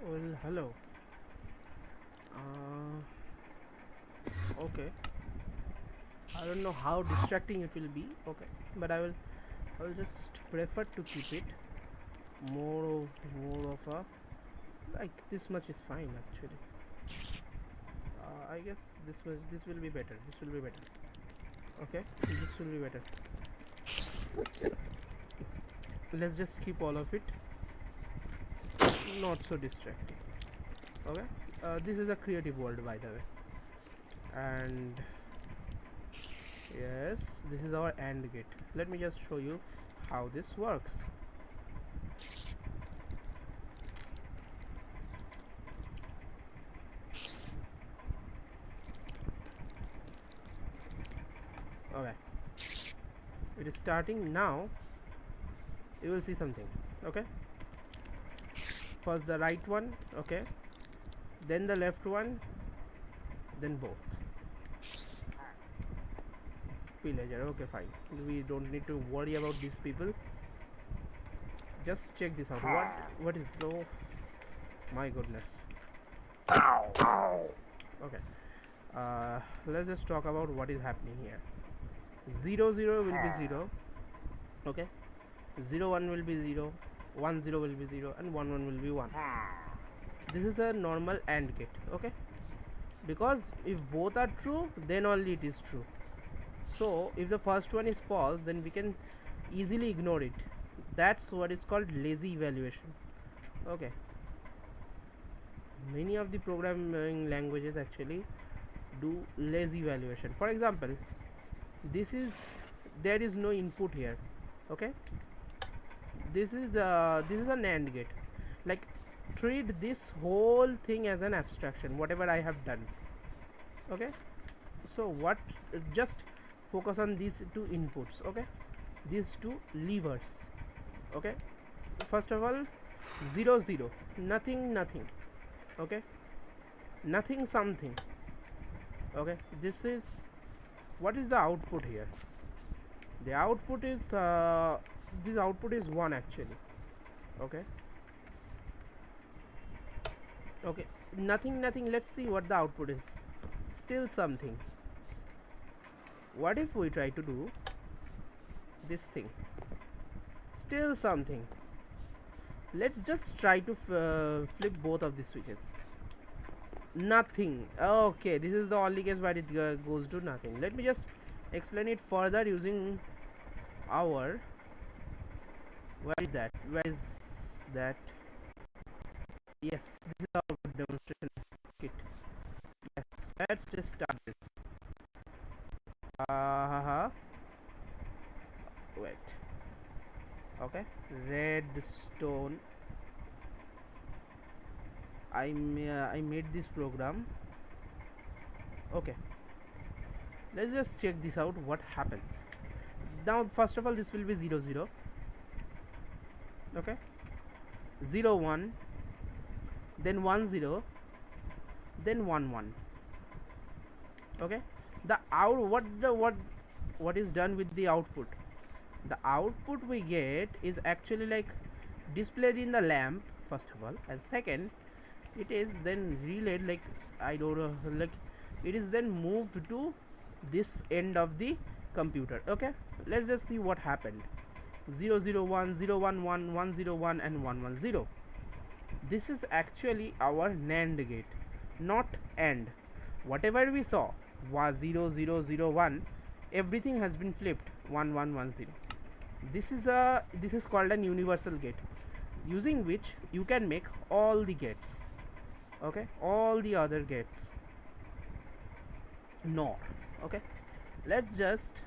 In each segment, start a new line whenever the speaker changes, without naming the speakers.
Well, hello. Uh, okay. I don't know how distracting it will be. Okay, but I will just prefer to keep it more of a like this much is fine actually. I guess this will be better. This will be better. Okay, this will be better. Let's just keep all of it not so distracting. Okay. This is a creative world, by the way, and yes, this is our AND gate. Let me just show you how this works. Okay, it is starting now. You will see something. Okay, first the right one. Okay, then the left one, then both. Pillager. Okay, fine. We don't need to worry about these people. Just check this out. What is so? My goodness. Okay. Let's just talk about what is happening here. 0 0 will be 0. Okay. 0 1 will be 0. 1 0 will be 0, and 1 1 will be 1. This is a normal AND gate. Okay. Because if both are true, then only it is true. So if the first one is false, then we can easily ignore it. That's what is called lazy evaluation. Okay, many of the programming languages actually do lazy evaluation. For example, this is, there is no input here. Okay, this is a NAND gate. Like, treat this whole thing as an abstraction, whatever I have done. Okay, so what, just focus on these two inputs. Okay, these two levers. Okay, first of all, 0 0, nothing nothing. Okay, nothing something. Okay, this is, what is the output here? The output is this output is 1 actually. Okay, okay, nothing nothing. Let's see what the output is. Still something. What if we try to do this thing? Still something. Let's just try to flip both of the switches. Nothing. Okay, this is the only case where it goes to nothing. Let me just explain it further using our, where is that, yes, this is our demonstration kit. Yes, let's just start this. Wait. Okay, Redstone. I made this program. Okay, let's just check this out, what happens. Now first of all, this will be 0 0. Okay, 0 1, then 1 0, then 1 1. Okay, the what is done with the output? The output we get is actually like displayed in the lamp, first of all, and second, it is then relayed, like, I don't know, like, it is then moved to this end of the computer. Okay, let's just see what happened. 0 0 1, 0 1 1, 1 0 1, and 1 1 0. This is actually our NAND gate, not AND. Whatever we saw was 0 0 0 1, everything has been flipped 1 1 1 0. This is called an universal gate, using which you can make all the gates. Okay, all the other gates. NOR. Okay, let's just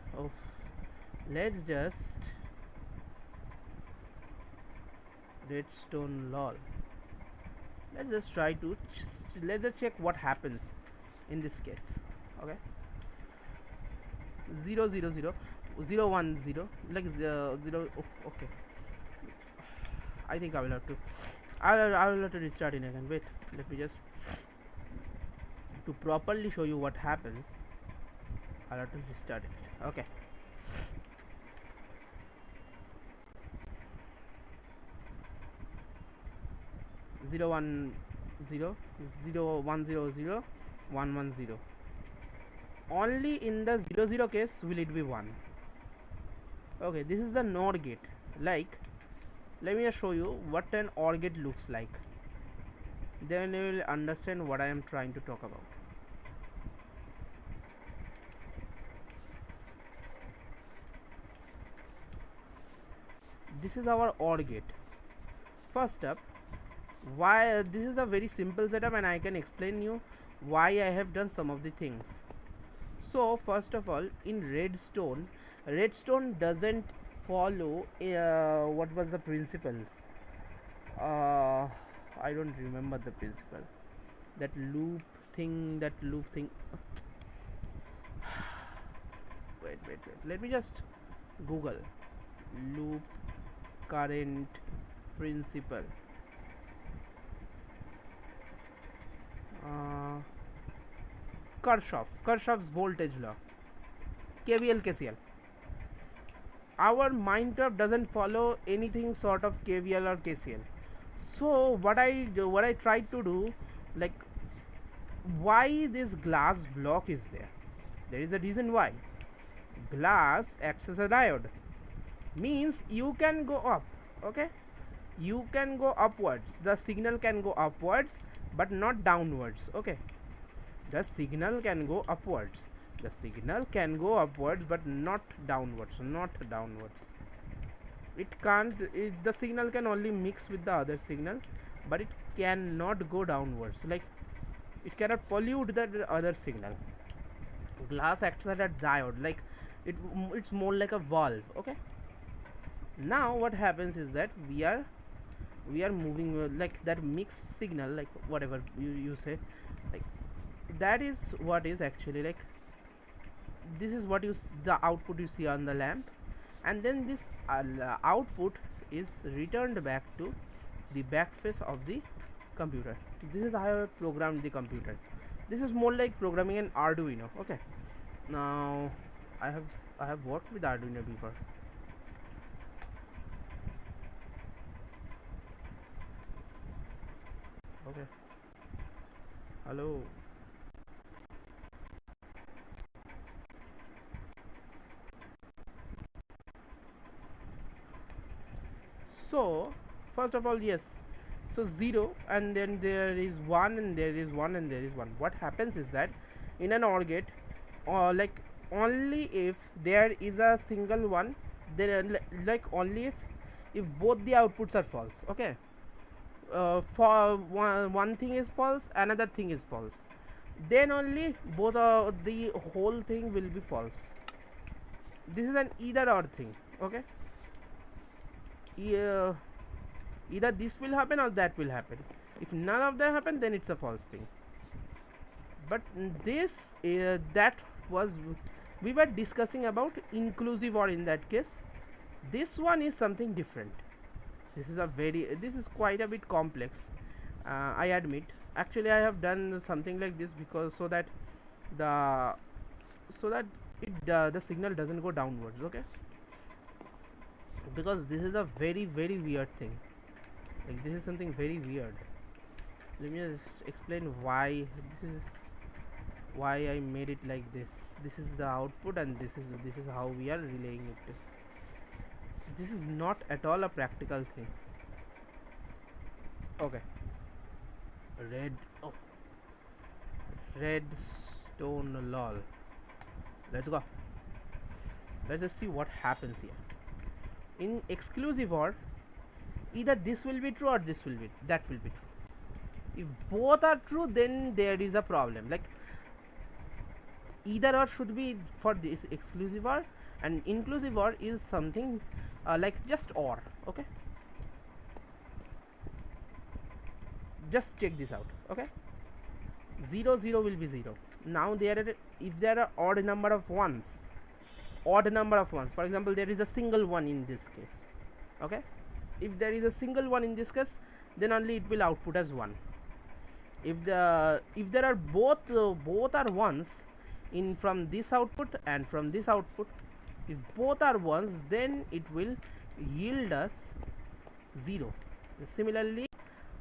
Redstone lol. Let's just try to let's just check what happens in this case. Okay, 0 0 0, 0 1 0, like 0. Oh, okay, I think I will have to restart it again. Wait, let me just, to properly show you what happens, I'll have to restart it. Okay, zero one zero, 0 1 0 0, 1 1 0. Only in the 0 0 case will it be 1. Okay, this is the NOR gate. Like, let me just show you what an OR gate looks like, then you will understand what I am trying to talk about. This is our OR gate. First up, why this is a very simple setup, and I can explain you why I have done some of the things. So first of all, in Redstone doesn't follow what was the principles. I don't remember the principle. That loop thing. Wait. Let me just Google loop current principle. Kirchhoff's voltage law. KVL, KCL. Our Minecraft doesn't follow anything sort of KVL or KCL. So what I tried to do, like, why this glass block is there? There is a reason why. Glass acts as a diode, means you can go up. Okay, you can go upwards. The signal can go upwards, but not downwards. Okay, the signal can go upwards, The signal can go upwards but not downwards, it can't the signal can only mix with the other signal, but it cannot go downwards, like it cannot pollute the other signal. Glass acts as a diode, like it's more like a valve. Okay, now what happens is that we are moving like that mixed signal, like whatever you say, like that is what is actually like this is what the output you see on the lamp, and then this output is returned back to the back face of the computer. This is how I programmed the computer. This is more like programming an Arduino. Okay, now I have worked with Arduino before. Okay, hello. So first of all, yes, so 0 and then there is 1 and there is 1 and there is 1. What happens is that in an OR gate, or like only if there is a single one, then like only if both the outputs are false. Okay, for one thing is false, another thing is false, then only both the whole thing will be false. This is an either or thing. Okay, either this will happen or that will happen. If none of them happen, then it's a false thing. But this that was we were discussing about inclusive OR. In that case, this one is something different. This is quite a bit complex, I admit. Actually, I have done something like this because so that the the signal doesn't go downwards. Okay, because this is a very weird thing, like this is something very weird. Let me just explain why I made it like this. This is the output and this is how we are relaying it. This is not at all a practical thing. Okay, red oh redstone lol. Let's go. Let's just see what happens here. In exclusive OR, either this will be true or that will be true. If both are true, then there is a problem. Like either or should be for this exclusive OR, and inclusive OR is something like just OR. Okay, just check this out. Okay, 0 0 will be 0. Now if there are odd number of ones, for example, there is a single one in this case. Okay, if there is a single one in this case, then only it will output as 1. If there are both are ones in from this output and from this output, if both are ones, then it will yield us 0. Similarly,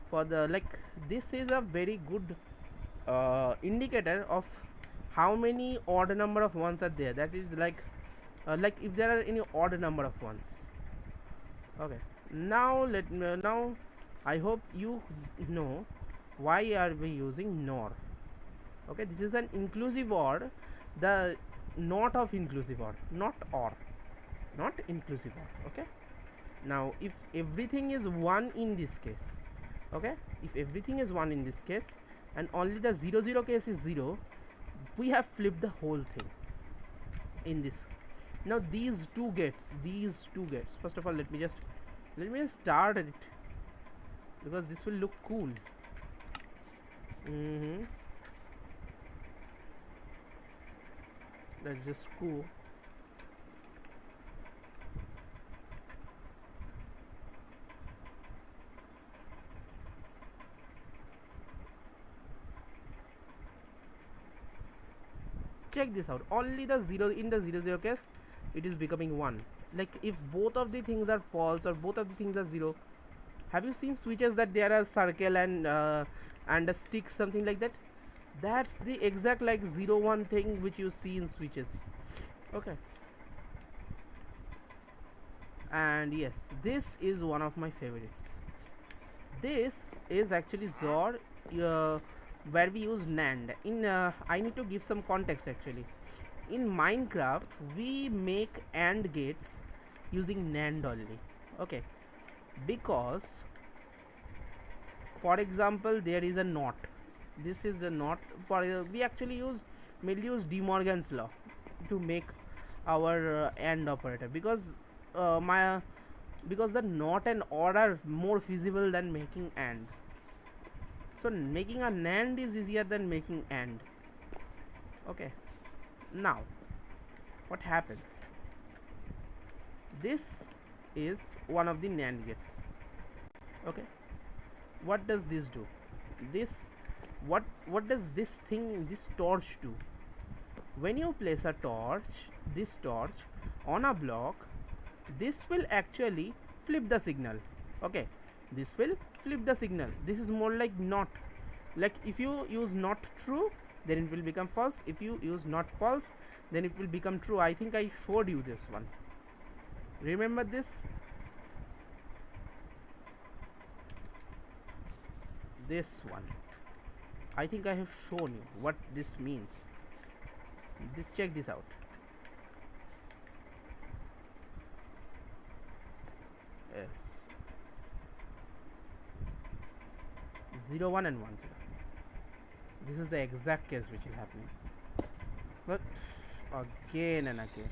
for the this is a very good indicator of how many odd number of ones are there. That is like if there are any odd number of ones. Okay, now now I hope you know why are we using NOR. Okay, this is an inclusive OR, the not of inclusive OR, not inclusive OR. Okay, now if everything is 1 in this case, okay, if everything is 1 in this case and only the 0 0 case is 0, we have flipped the whole thing in this. Now these two gates, first of all, let me just start it because this will look cool. That's just cool. Check this out. Only the 0 in the 0 0 case, it is becoming 1. Like if both of the things are false or both of the things are 0, have you seen switches that there are circle and a stick, something like that? That's the exact like 0 1 thing which you see in switches. Okay, and yes, this is one of my favorites. This is actually ZOR where we use NAND. In I need to give some context actually. In Minecraft, we make AND gates using NAND only. Okay, because for example, there is a NOT. This is a NOT. For we actually mainly use De Morgan's law to make our AND operator, because my because the NOT and OR are more feasible than making AND. So making a NAND is easier than making AND. Okay, now what happens? This is one of the NAND gates. Okay, what does this do? This what does this torch do? When you place a torch, this torch on a block, this will actually flip the signal. Okay, this will flip the signal. This is more like NOT. Like if you use NOT true, then it will become false. If you use NOT false, then it will become true. I think I showed you this one. Remember this? This one. I think I have shown you what this means. Just check this out. Yes. 0 1 and 1 0. This is the exact case which is happening. But again and again.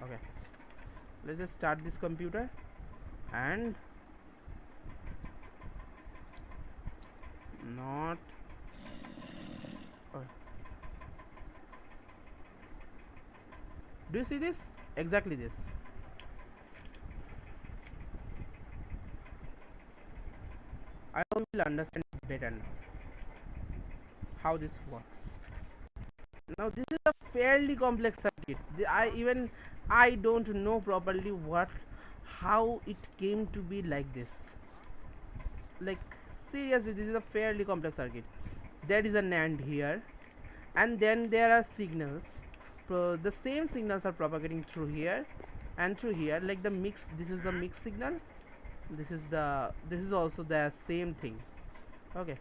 Okay. Let's just start this computer and not. Okay. Do you see this? Exactly this. I hope you will understand better now how this works. Now this is a fairly complex circuit. I don't know properly how it came to be like this. Like seriously, this is a fairly complex circuit. There is a NAND here, and then there are signals. The same signals are propagating through here and through here, like the mix. This is the mix signal. This is also the same thing. Okay,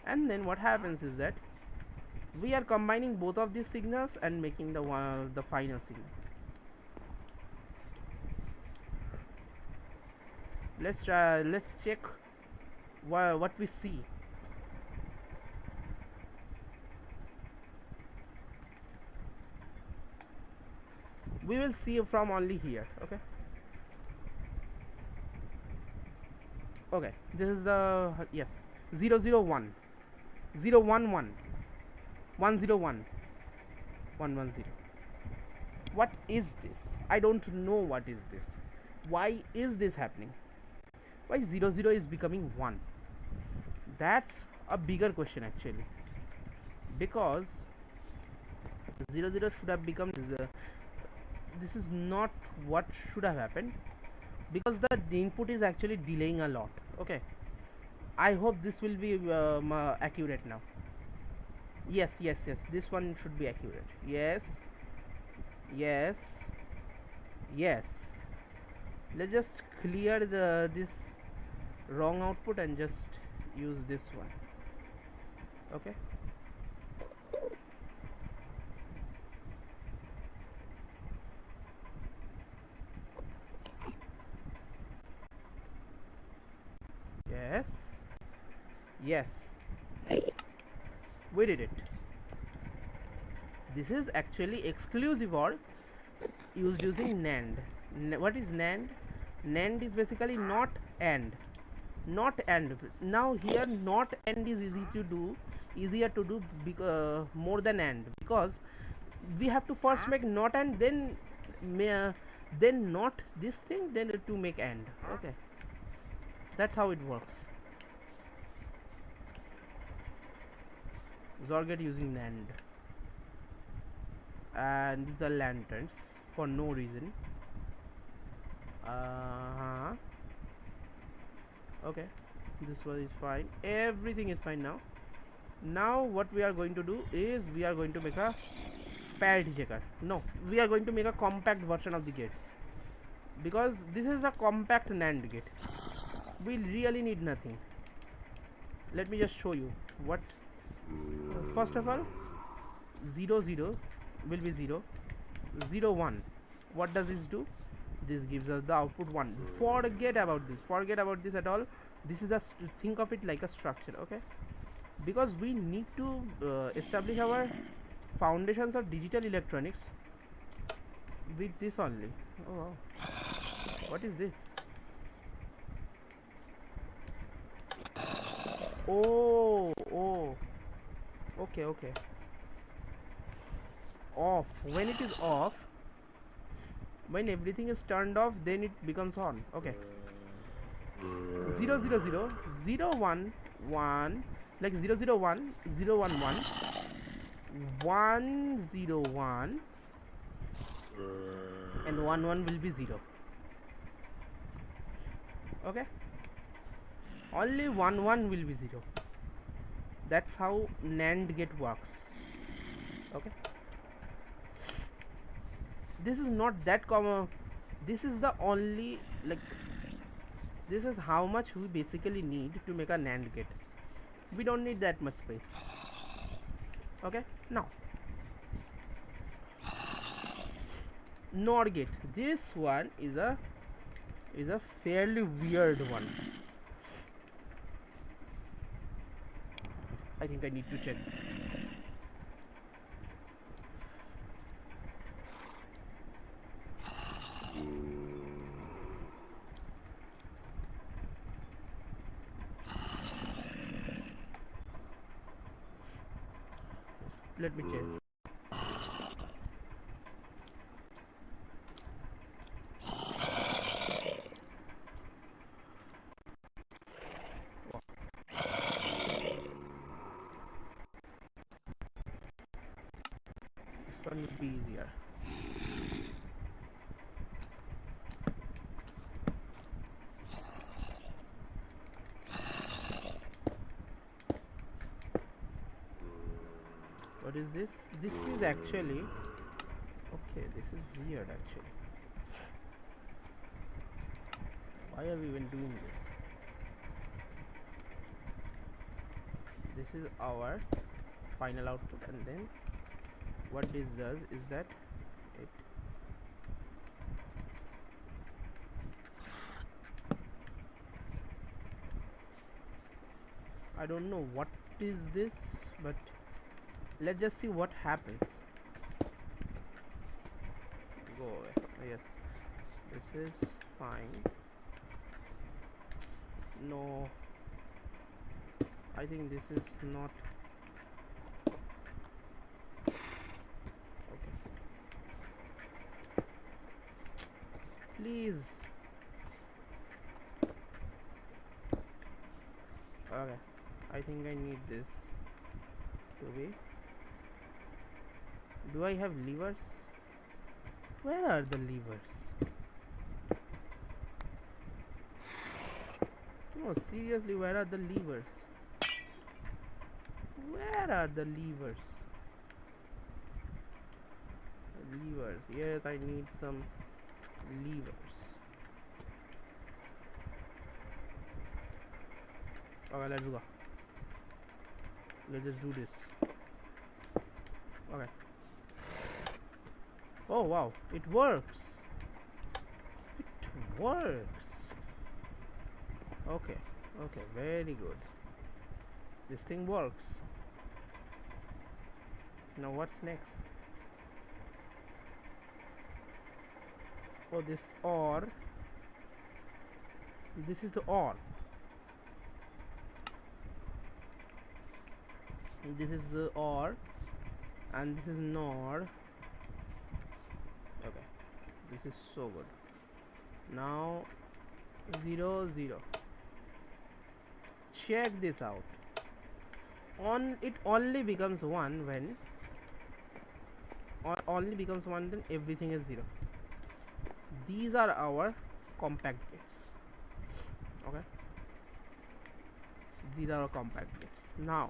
and then what happens is that we are combining both of these signals and making the final signal. Let's check what we see. We will see from only here. Okay, this is the yes, 001 011 101 110. What is this? I don't know what is this. Why is this happening? Why 00 is becoming 1? That's a bigger question actually, because 00 should have become this is not what should have happened, because the input is actually delaying a lot. Okay, I hope this will be accurate now. Yes, this one should be accurate. Yes. Let's just clear this wrong output and just use this one. Okay, yes, we did it. This is actually exclusive OR used using NAND. What is NAND? NAND is basically not AND. Now here not AND is easier to do more than AND, because we have to first make not AND, then not this thing, then to make AND. Okay, that's how it works. XOR gate using NAND, and these are lanterns for no reason. Okay, this one is fine. Everything is fine now. Now what we are going to do is we are going to make a parity checker. No, we are going to make a compact version of the gates, because this is a compact NAND gate. We really need nothing. let me just show you what. First of all, 0 0 will be 0, 0 1. What does this do? This gives us the output 1. Forget about this at all. This is think of it like a structure, okay? Because we need to establish our foundations of digital electronics with this only. Oh wow. What is this? Oh, okay. Off. When it is off, when everything is turned off, then it becomes on. Okay. 0 0 0 0 1 1, like 0 0 1 0 1 1 1 0 1 and 1 1 will be 0. Okay, only 1 1 will be 0. That's how NAND gate works. Okay, this is not that common. This is the only, like, this is how much we basically need to make a NAND gate. We don't need that much space. Okay, now NOR gate. This one is a fairly weird one. I think I need to check. Let me check. This one would be easier. What is this? This is actually, okay, this is weird actually. Why are we even doing this? This is our final output, and then what this does is that it I don't know what is this, but let's just see what happens. Go away. Yes, this is fine. No, I think this is not okay. Please. Okay, I think I need this to be. Do I have levers? Where are the levers? No, seriously, where are the levers? Where are the levers? Levers. Yes, I need some levers. Okay, let's go. Let's just do this. Okay. Oh wow, it works. It works. Okay, okay, very good. This thing works. Now what's next? Oh, this OR. This is OR. This is OR, and this is NOR. Okay, this is so good. Now 0 0. Check this out. It only becomes 1 when only becomes 1 then everything is 0. These are our compact gates. Okay, these are our compact gates. Now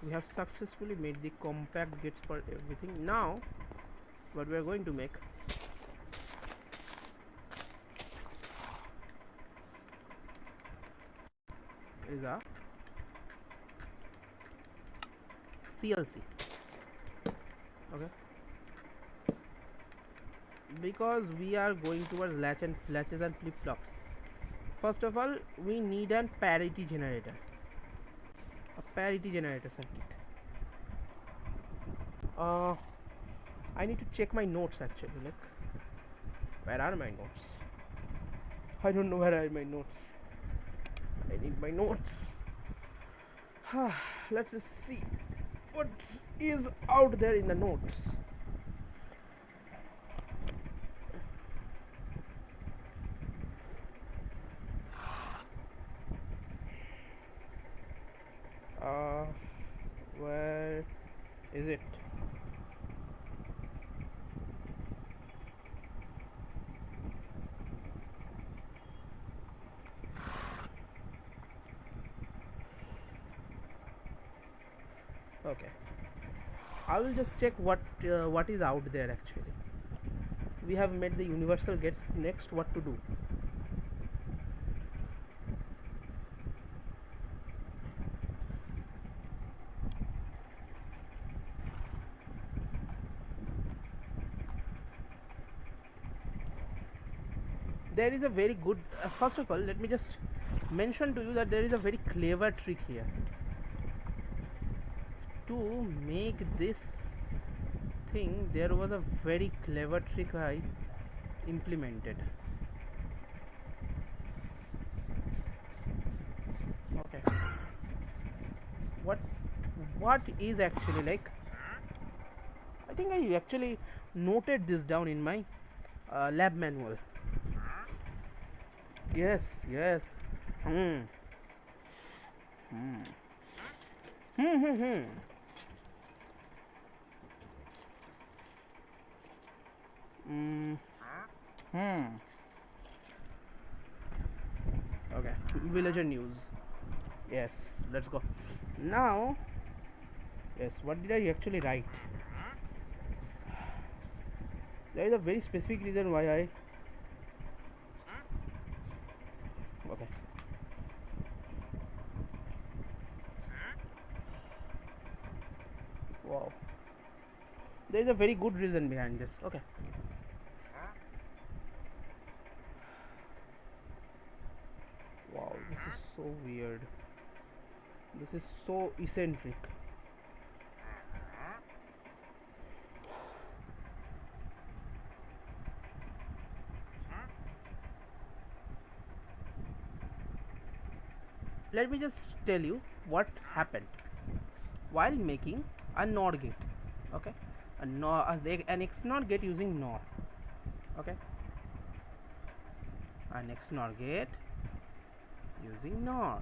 we have successfully made the compact gates for everything. Now what we are going to make is a CLC. Okay, because we are going towards latches and flip-flops. First of all, we need a parity generator circuit. I need to check my notes actually. Like, where are my notes? I don't know where are my notes. I need my notes. Let's just see what is out there in the notes. Where is it? Okay, I will just check what is out there actually. We have made the universal gates. Next, what to do? There is a very good first of all, let me just mention to you that there is a very clever trick here to make this thing. There was a very clever trick I implemented. Okay, what is actually, like, I think I actually noted this down in my lab manual. Yes. Hmm. Okay, villager news. Yes, let's go. Now, yes, what did I actually write? There is a very specific reason why I. Okay. Wow. There is a very good reason behind this. Okay. Wow, this is so weird. This is so eccentric. Let me just tell you what happened while making a NOR gate. Okay, an XNOR gate using NOR. Okay, an XNOR gate using NOR.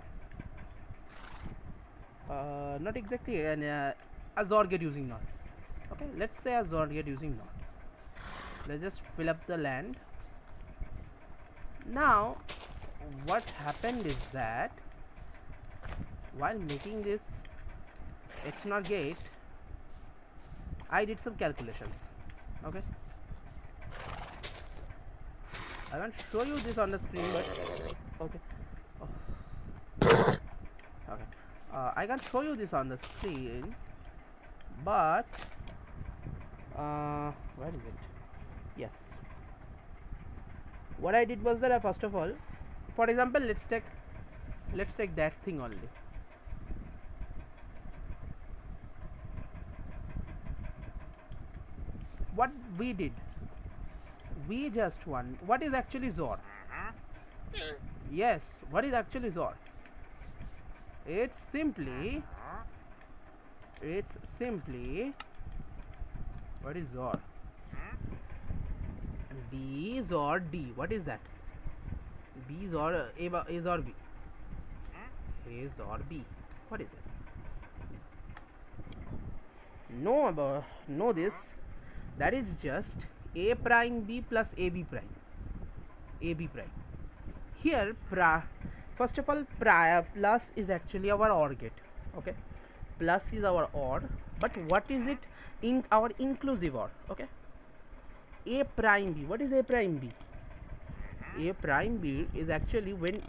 Not exactly a XOR gate using NOR. Okay, let's say a XOR gate using NOR. Let's just fill up the land. Now, what happened is that while making this XNOR gate, I did some calculations. Okay, I can't show you this on the screen, but okay. Okay, I can't show you this on the screen, but where is it? Yes, what I did was that first of all, for example, let's take that thing only. What we did, we just what is actually XOR? Yes, what is actually XOR? It's simply what is XOR? B XOR D. What is that? B XOR A XOR B. A XOR B. What is it? Know this. That is just A prime B plus AB prime. AB prime. Here, first of all, plus is actually our OR gate. Okay, plus is our OR. But what is it in our inclusive OR? Okay, A prime B. What is A prime B? A prime B is actually when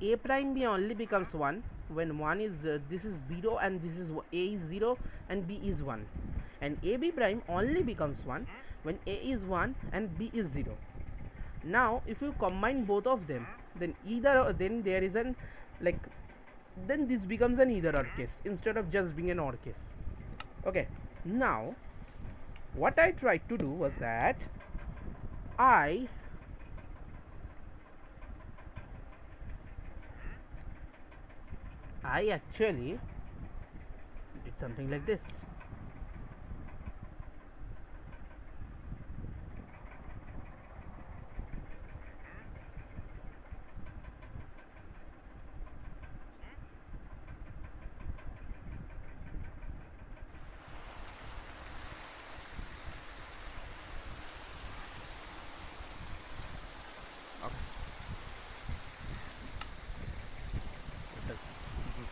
A prime B only becomes 1 when 1 is this is 0 and this is a is 0 and b is 1, and ab prime only becomes 1 when a is 1 and b is 0. Now if you combine both of them, then then there is an like then this becomes an either or case instead of just being an or case. Okay, now what I tried to do was that I actually did something like this. Okay. What does this do?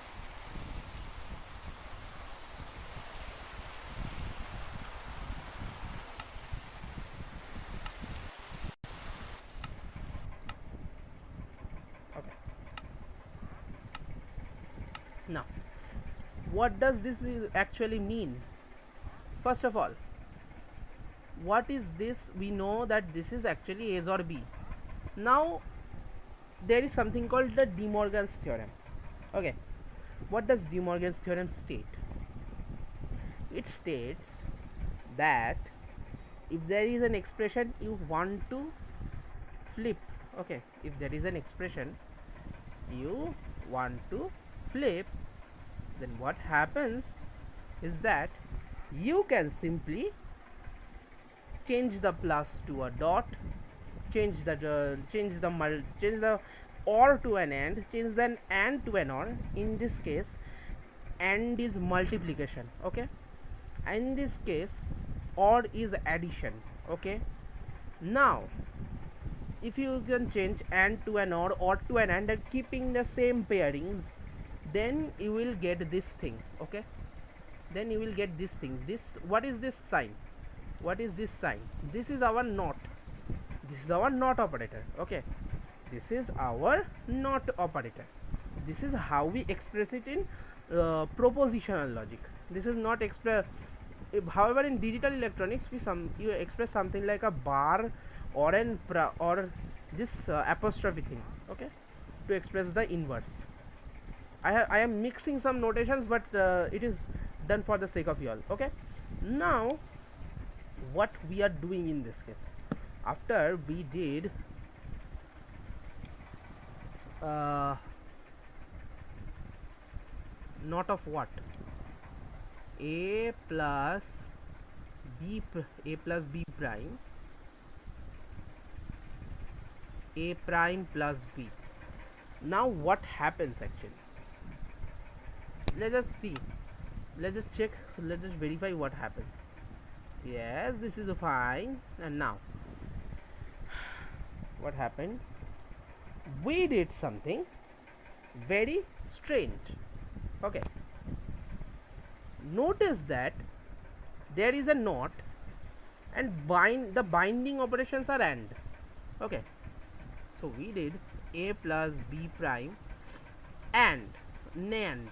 Okay. Now, what does this actually mean? First of all, what is this? We know that this is actually A or B. Now, there is something called the De Morgan's theorem. Okay, what does De Morgan's theorem state? It states that if there is an expression you want to flip, okay, if there is an expression you want to flip, then what happens is that you can simply change the plus to a dot, change the or to an and, change the and to an or. In this case, and is multiplication, okay, in this case or is addition. Okay, now if you can change and to an or to an and keeping the same pairings, then you will get this thing. Okay, then you will get this thing. This, what is this sign? What is this sign? This is our not. This is our not operator. Okay, this is our not operator. This is how we express it in propositional logic. This is not express. However, in digital electronics, you express something like a bar or or this apostrophe thing. Okay, to express the inverse. I am mixing some notations, but it is done for the sake of you all. Okay, now what we are doing in this case, after we did not of what, a plus b prime, a prime plus b. Now what happens actually? Let us see, let's just check, let's just verify what happens. Yes, this is fine. And now what happened? We did something very strange. Okay, notice that there is a not and the binding operations are and. Okay, so we did a plus b prime and NAND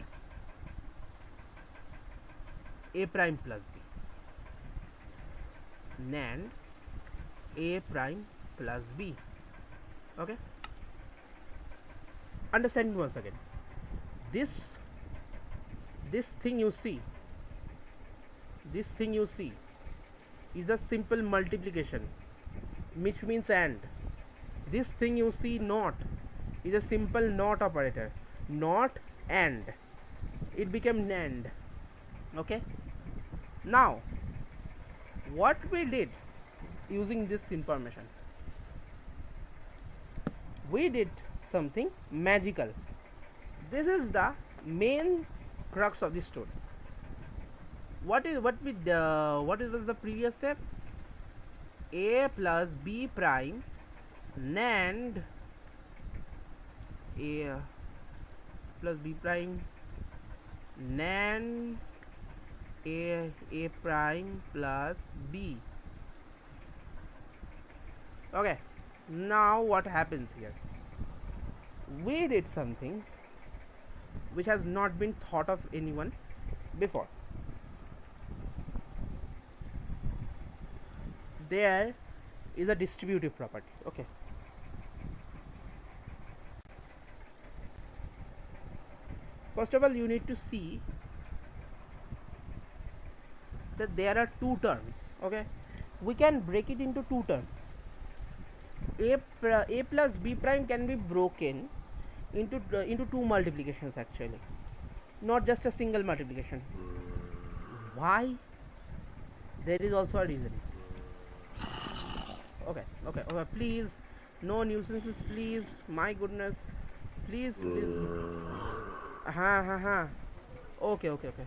a prime plus b, NAND a prime plus b. Okay, understanding once again, this thing you see, this thing you see is a simple multiplication, which means and. This thing you see not is a simple not operator, not and, it became NAND. Okay, now what we did using this information, we did something magical. This is the main crux of the story. What was the previous step? A plus b prime NAND a plus b prime NAND a prime plus b. Okay, now what happens here? We did something which has not been thought of anyone before. There is a distributive property. Okay, first of all you need to see that there are two terms. Okay, we can break it into two terms. A plus b prime can be broken into two multiplications actually, not just a single multiplication. Why? There is also a reason. Okay, please, no nuisances, please. My goodness, please. Okay.